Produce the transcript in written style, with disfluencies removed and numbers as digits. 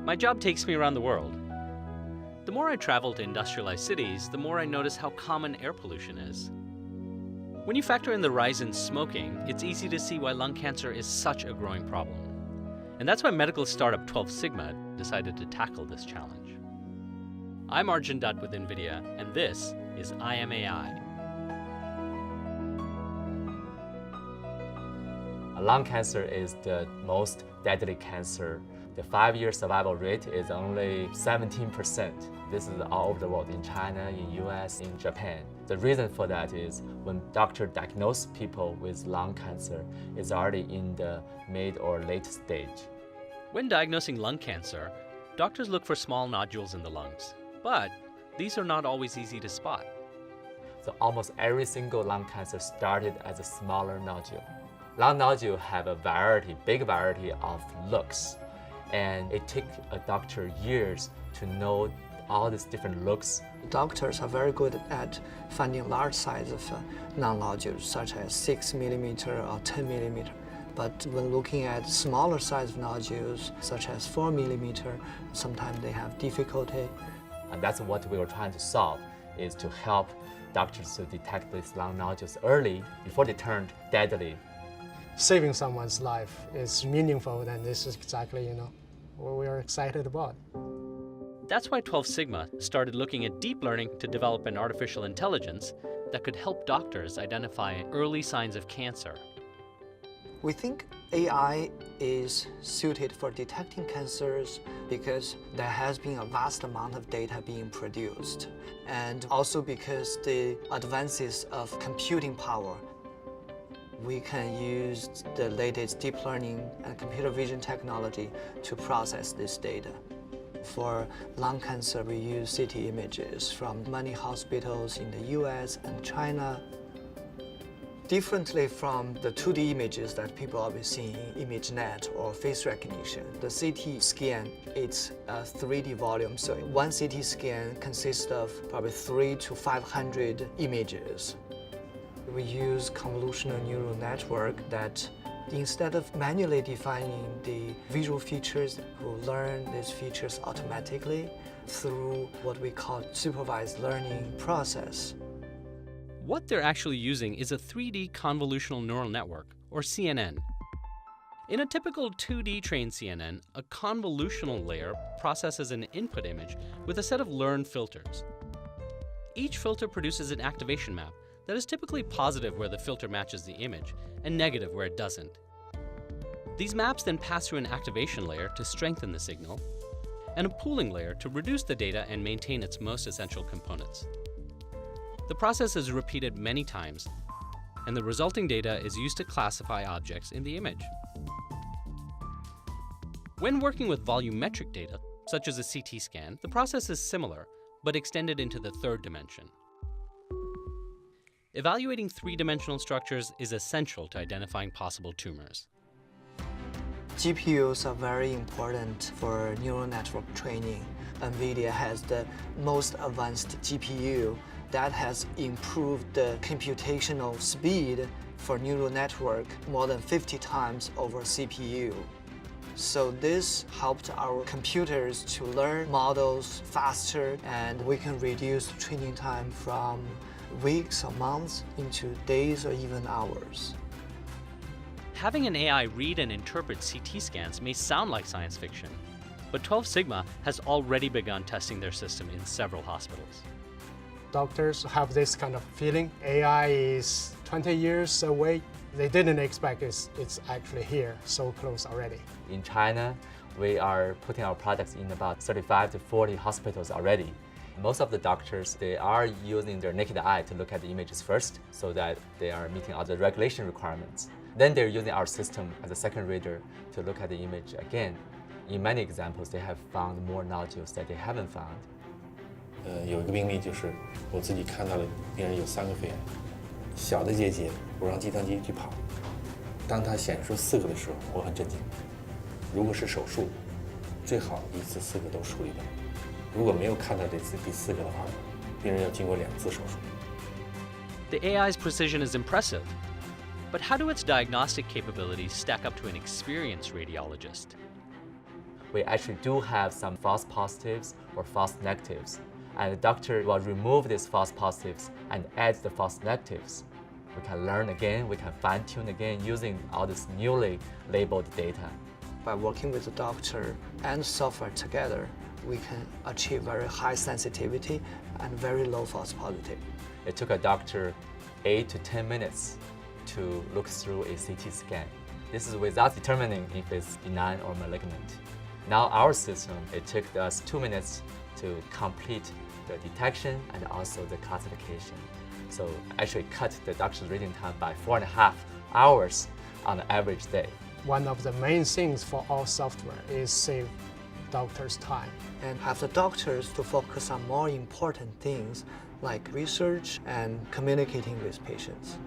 My job takes me around the world. The more I travel to industrialized cities, the more I notice how common air pollution is. When you factor in the rise in smoking, it's easy to see why lung cancer is such a growing problem. And that's why medical startup 12 Sigma decided to tackle this challenge. I'm Arjun Dutt with NVIDIA, and this is IMAI. Lung cancer is the most deadly cancer. The 5-year survival rate is only 17%. This is all over the world, in China, in US, in Japan. The reason for that is when doctors diagnose people with lung cancer, it's already in the mid or late stage. When diagnosing lung cancer, doctors look for small nodules in the lungs. But these are not always easy to spot. So almost every single lung cancer started as a smaller nodule. Lung nodules have a big variety of looks. And it takes a doctor years to know all these different looks. Doctors are very good at finding large size of non-nodules, such as 6 millimeter or 10 millimeter. But when looking at smaller size nodules, such as 4 millimeter, sometimes they have difficulty. And that's what we were trying to solve, is to help doctors to detect these lung nodules early before they turned deadly. Saving someone's life is meaningful, and this is exactly, what we are excited about. That's why 12 Sigma started looking at deep learning to develop an artificial intelligence that could help doctors identify early signs of cancer. We think AI is suited for detecting cancers because there has been a vast amount of data being produced, and also because the advances of computing power. We can use the latest deep learning and computer vision technology to process this data. For lung cancer, we use CT images from many hospitals in the US and China. Differently from the 2D images that people are seeing in ImageNet or face recognition, the CT scan, it's a 3D volume. So one CT scan consists of probably 300 to 500 images. We use convolutional neural network that instead of manually defining the visual features, will learn these features automatically through what we call supervised learning process. What they're actually using is a 3D convolutional neural network, or CNN. In a typical 2D trained CNN, a convolutional layer processes an input image with a set of learned filters. Each filter produces an activation map that is typically positive where the filter matches the image, and negative where it doesn't. These maps then pass through an activation layer to strengthen the signal, and a pooling layer to reduce the data and maintain its most essential components. The process is repeated many times, and the resulting data is used to classify objects in the image. When working with volumetric data, such as a CT scan, the process is similar, but extended into the third dimension. Evaluating three-dimensional structures is essential to identifying possible tumors. GPUs are very important for neural network training. NVIDIA has the most advanced GPU that has improved the computational speed for neural network more than 50 times over CPU. So this helped our computers to learn models faster, and we can reduce training time from weeks or months into days or even hours. Having an AI read and interpret CT scans may sound like science fiction, but 12 Sigma has already begun testing their system in several hospitals. Doctors have this kind of feeling. AI is 20 years away. They didn't expect it's actually here, so close already. In China, we are putting our products in about 35 to 40 hospitals already. Most of the doctors, they are using their naked eye to look at the images first, so that they are meeting all the regulation requirements. Then they're using our system as a second reader to look at the image again. In many examples, they have found more nodules that they haven't found. 有一个病例就是我自己看到了，病人有3个肺癌，小的结节，我让计算机去跑，当它显示出4个的时候，我很震惊。如果是手术，最好一次4个都处理掉。如果没有看到第4个的话，病人要经过2次手术。The AI's precision is impressive, but how do its diagnostic capabilities stack up to an experienced radiologist? we actually do have some false positives or false negatives. And the doctor will remove these false positives and add the false negatives. We can learn again, we can fine-tune again using all this newly labeled data. By working with the doctor and software together, we can achieve very high sensitivity and very low false positive. It took a doctor 8 to 10 minutes to look through a CT scan. This is without determining if it's benign or malignant. Now our system, it took us 2 minutes to complete the detection and also the classification. So actually cut the doctor's reading time by 4.5 hours on an average day. One of the main things for all software is save doctors' time. And have the doctors to focus on more important things like research and communicating with patients.